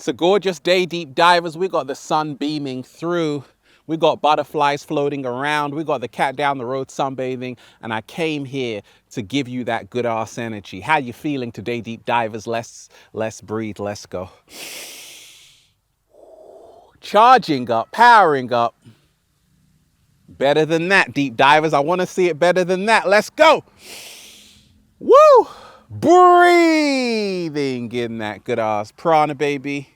It's a gorgeous day, deep divers. We got the sun beaming through. We got butterflies floating around. We got the cat down the road sunbathing. And I came here to give you that good ass energy. How you feeling today, deep divers? Let's breathe. Let's go. Charging up, powering up. Better than that, deep divers. I want to see it better than that. Let's go. Woo! Breathing in that good ass prana, baby.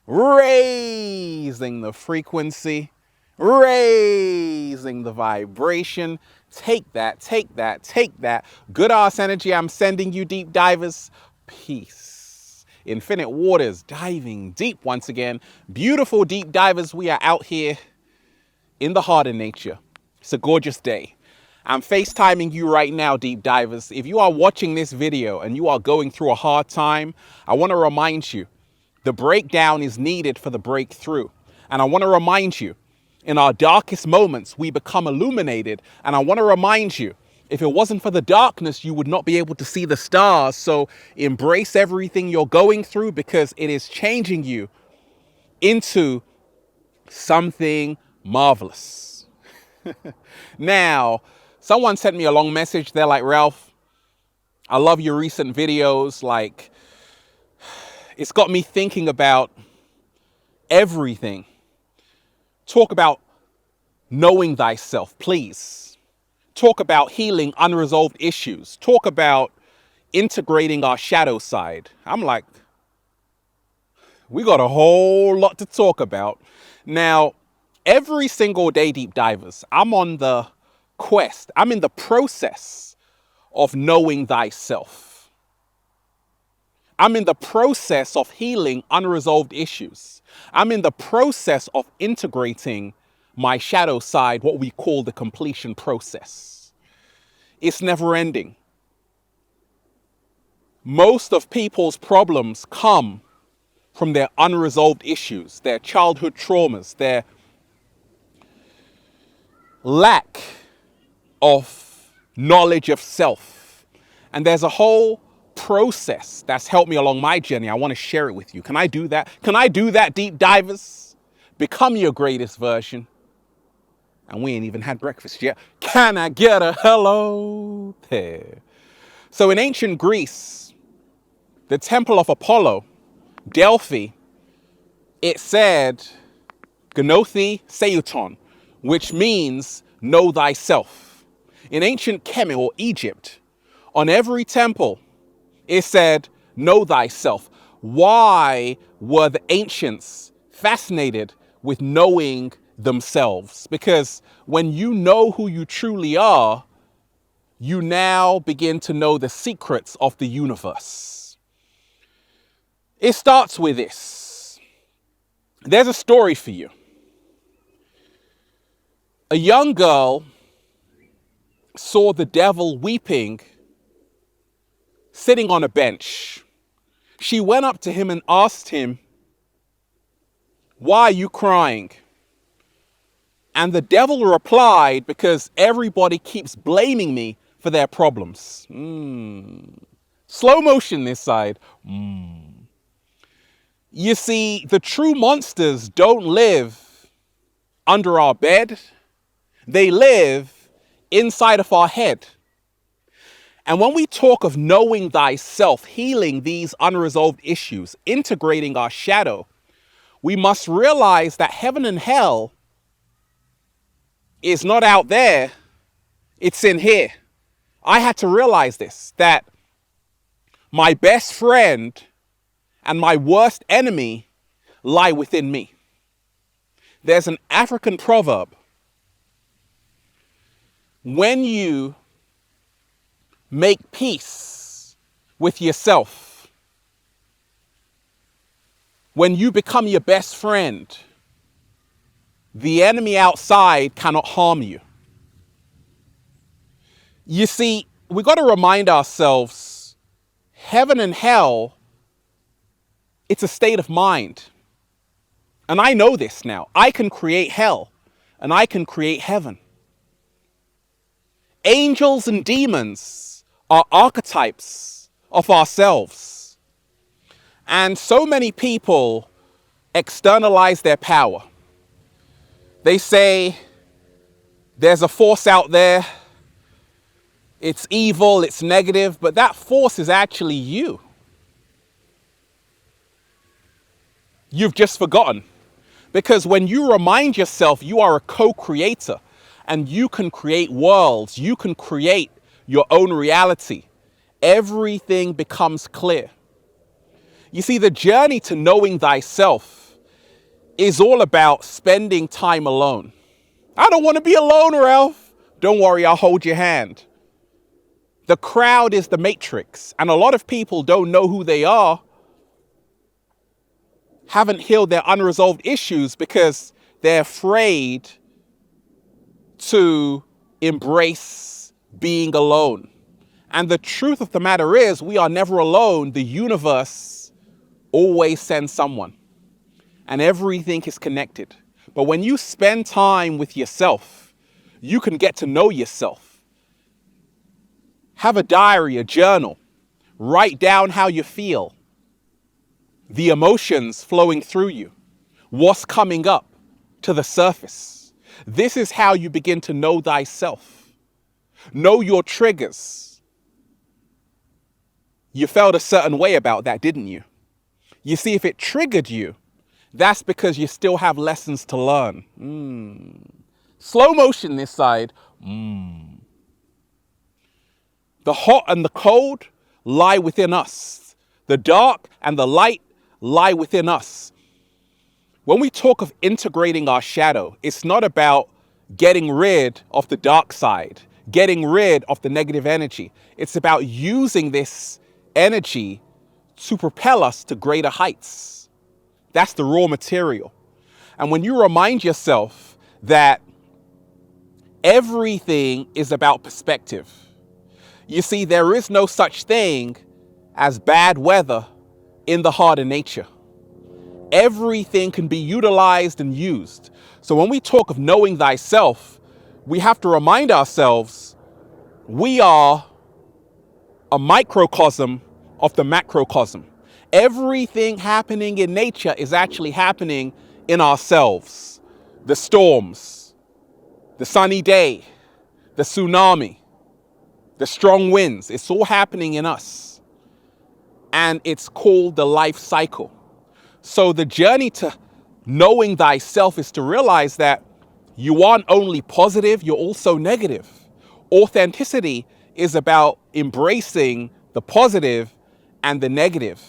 Raising the frequency. Raising the vibration. Take that, take that, take that. Good ass energy I'm sending you, deep divers. Peace. Infinite waters, diving deep once again. Beautiful deep divers, we are out here in the heart of nature. It's a gorgeous day. I'm FaceTiming you right now, deep divers. If you are watching this video and you are going through a hard time, I want to remind you, the breakdown is needed for the breakthrough. And I want to remind you, in our darkest moments, we become illuminated. And I want to remind you, if it wasn't for the darkness, you would not be able to see the stars. So embrace everything you're going through because it is changing you into something marvelous. Now, someone sent me a long message. They're like, Ralph, I love your recent videos. Like, it's got me thinking about everything. Talk about knowing thyself, please. Talk about healing unresolved issues. Talk about integrating our shadow side. I'm like, we got a whole lot to talk about. Now, every single day, deep divers, I'm on the quest. I'm in the process of knowing thyself. I'm in the process of healing unresolved issues. I'm in the process of integrating my shadow side, what we call the completion process. It's never ending. Most of people's problems come from their unresolved issues, their childhood traumas, their lack of knowledge of self. And there's a whole process that's helped me along my journey. I want to share it with you. Can I do that? Can I do that, deep divers? Become your greatest version. And we ain't even had breakfast yet. Can I get a hello there? So in ancient Greece, the temple of Apollo, Delphi, it said, Gnothi Seuton, which means know thyself. In ancient Kemet or Egypt, on every temple, it said, know thyself. Why were the ancients fascinated with knowing themselves? Because when you know who you truly are, you now begin to know the secrets of the universe. It starts with this. There's a story for you. A young girl saw the devil weeping, sitting on a bench. She went up to him and asked him, why are you crying? And the devil replied, because everybody keeps blaming me for their problems. Slow motion this side. You see, the true monsters don't live under our bed. They live inside of our head. And when we talk of knowing thyself, healing these unresolved issues, integrating our shadow, we must realize that heaven and hell is not out there, it's in here. I had to realize this, that my best friend and my worst enemy lie within me. There's an African proverb. When you make peace with yourself, when you become your best friend, the enemy outside cannot harm you. You see, we got to remind ourselves, heaven and hell, it's a state of mind. And I know this now. I can create hell and I can create heaven. Angels and demons are archetypes of ourselves. And so many people externalize their power. They say there's a force out there, it's evil, it's negative, but that force is actually you. You've just forgotten. Because when you remind yourself you are a co-creator and you can create worlds, you can create your own reality, everything becomes clear. You see, the journey to knowing thyself is all about spending time alone. I don't want to be alone, Ralph. Don't worry, I'll hold your hand. The crowd is the matrix, and a lot of people don't know who they are, haven't healed their unresolved issues because they're afraid to embrace being alone. And the truth of the matter is, we are never alone. The universe always sends someone, and everything is connected. But when you spend time with yourself, you can get to know yourself. Have a diary, a journal. Write down how you feel, the emotions flowing through you, what's coming up to the surface. This is how you begin to know thyself. Know your triggers. You felt a certain way about that, didn't you? You see, if it triggered you, that's because you still have lessons to learn. Slow motion this side. The hot and the cold lie within us. The dark and the light lie within us. When we talk of integrating our shadow, it's not about getting rid of the dark side, getting rid of the negative energy. It's about using this energy to propel us to greater heights. That's the raw material. And when you remind yourself that everything is about perspective, you see, there is no such thing as bad weather in the heart of nature. Everything can be utilized and used. So when we talk of knowing thyself, we have to remind ourselves we are a microcosm of the macrocosm. Everything happening in nature is actually happening in ourselves. The storms, the sunny day, the tsunami, the strong winds, it's all happening in us. And it's called the life cycle. So the journey to knowing thyself is to realize that you aren't only positive, you're also negative. Authenticity is about embracing the positive and the negative.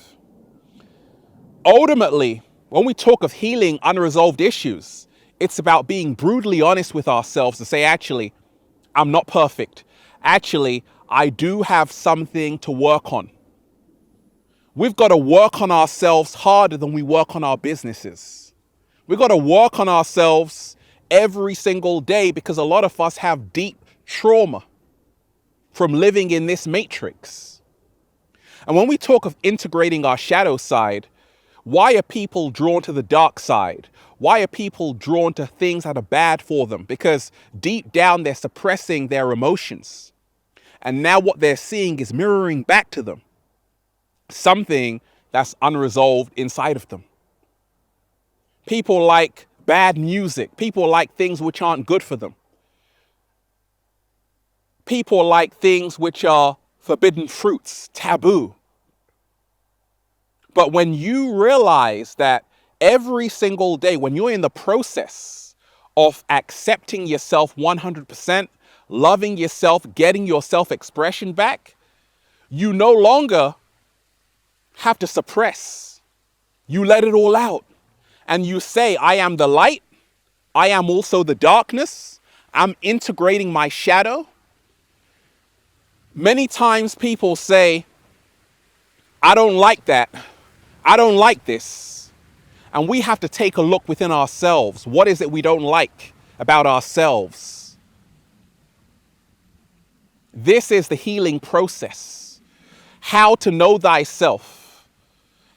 Ultimately, when we talk of healing unresolved issues, it's about being brutally honest with ourselves and say, actually, I'm not perfect. Actually, I do have something to work on. We've got to work on ourselves harder than we work on our businesses. We've got to work on ourselves every single day because a lot of us have deep trauma from living in this matrix. And when we talk of integrating our shadow side, why are people drawn to the dark side? Why are people drawn to things that are bad for them? Because deep down they're suppressing their emotions. And now what they're seeing is mirroring back to them something that's unresolved inside of them. People like bad music. People like things which aren't good for them. People like things which are forbidden fruits, taboo. But when you realize that every single day, when you're in the process of accepting yourself 100%, loving yourself, getting your self-expression back, you no longer have to suppress. You let it all out. And you say, I am the light. I am also the darkness. I'm integrating my shadow. Many times people say, I don't like that. I don't like this. And we have to take a look within ourselves. What is it we don't like about ourselves? This is the healing process. How to know thyself,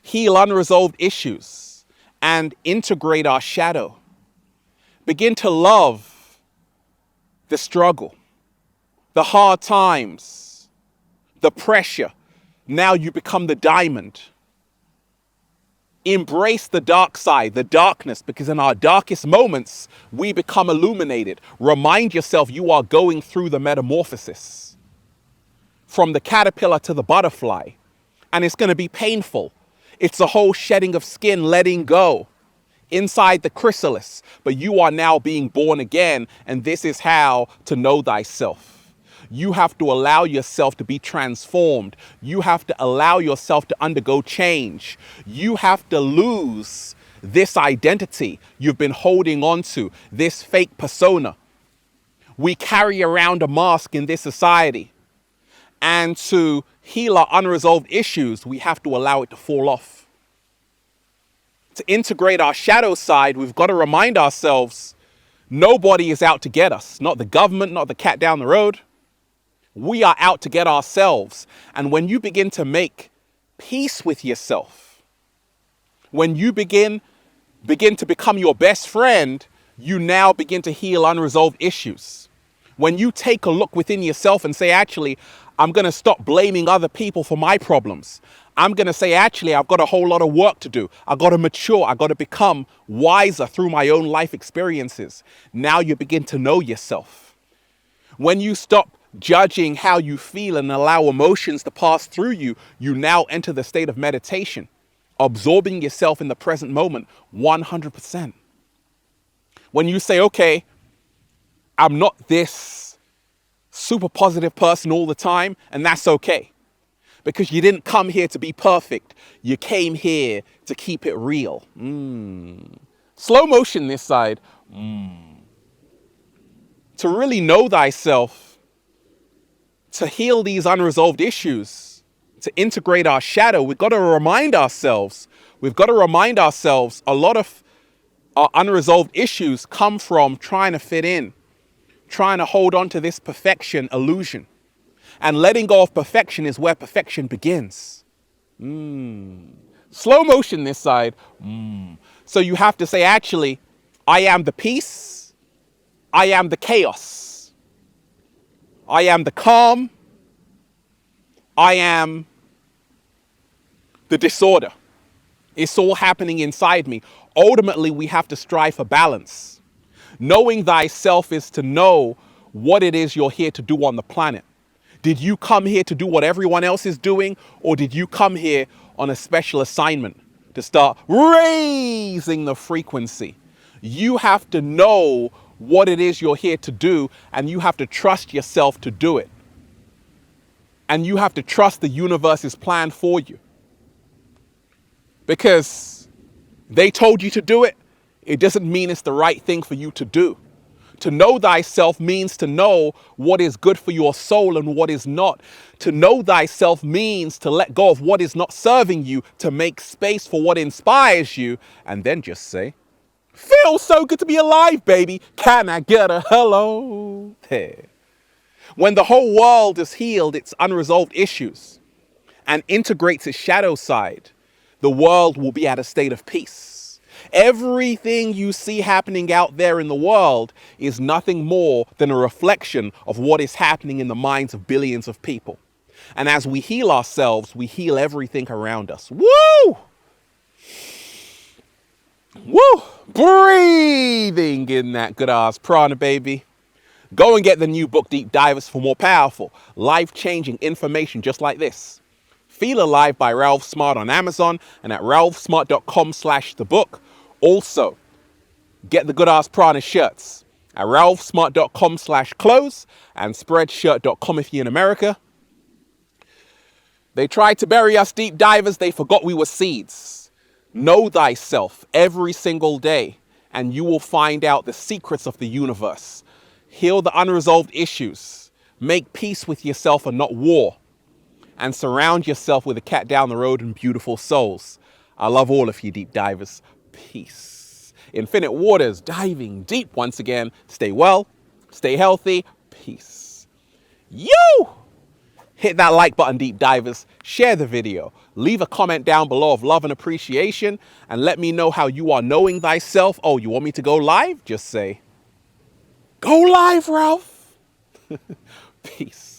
heal unresolved issues, and integrate our shadow. Begin to love the struggle, the hard times, the pressure. Now you become the diamond. Embrace the dark side, the darkness, because in our darkest moments, we become illuminated. Remind yourself you are going through the metamorphosis from the caterpillar to the butterfly, and it's going to be painful. It's a whole shedding of skin, letting go inside the chrysalis, but you are now being born again, and this is how to know thyself. You have to allow yourself to be transformed. You have to allow yourself to undergo change. You have to lose this identity you've been holding on to, this fake persona. We carry around a mask in this society. And to heal our unresolved issues, we have to allow it to fall off. To integrate our shadow side, we've got to remind ourselves nobody is out to get us. Not the government, not the cat down the road. We are out to get ourselves. And when you begin to make peace with yourself, when you begin to become your best friend, you now begin to heal unresolved issues. When you take a look within yourself and say, actually, I'm going to stop blaming other people for my problems. I'm going to say, actually, I've got a whole lot of work to do. I've got to mature. I've got to become wiser through my own life experiences. Now you begin to know yourself. When you stop judging how you feel and allow emotions to pass through you, you now enter the state of meditation, absorbing yourself in the present moment 100%. When you say, okay, I'm not this super positive person all the time, and that's okay. Because you didn't come here to be perfect. You came here to keep it real. Slow motion this side. To really know thyself, to heal these unresolved issues, to integrate our shadow, we've got to remind ourselves a lot of our unresolved issues come from trying to fit in, trying to hold on to this perfection illusion. And letting go of perfection is where perfection begins. Slow motion this side. So you have to say, actually, I am the peace. I am the chaos. I am the calm. I am the disorder. It's all happening inside me. Ultimately, we have to strive for balance. Knowing thyself is to know what it is you're here to do on the planet. Did you come here to do what everyone else is doing, or did you come here on a special assignment to start raising the frequency? You have to know what it is you're here to do, and you have to trust yourself to do it. And you have to trust the universe's plan for you. Because they told you to do it, it doesn't mean it's the right thing for you to do. To know thyself means to know what is good for your soul and what is not. To know thyself means to let go of what is not serving you, to make space for what inspires you, and then just say, feels so good to be alive, baby. Can I get a hello? Hey. When the whole world has healed its unresolved issues and integrates its shadow side, the world will be at a state of peace. Everything you see happening out there in the world is nothing more than a reflection of what is happening in the minds of billions of people. And as we heal ourselves, we heal everything around us. Woo! Woo! Breathing in that good ass prana, baby. Go and get the new book, Deep Divers, for more powerful, life-changing information just like this. Feel Alive by Ralph Smart on Amazon and at ralphsmart.com/thebook. Also, get the good ass prana shirts at ralphsmart.com/clothes and spreadshirt.com if you're in America. They tried to bury us deep divers. They forgot we were seeds. Know thyself every single day, and you will find out the secrets of the universe. Heal the unresolved issues. Make peace with yourself and not war. And surround yourself with a cat down the road and beautiful souls. I love all of you deep divers. Peace. Infinite waters, diving deep once again. Stay well, stay healthy. Peace. You! Hit that like button, deep divers. Share the video. Leave a comment down below of love and appreciation. And let me know how you are knowing thyself. Oh, you want me to go live? Just say, go live, Ralph. Peace.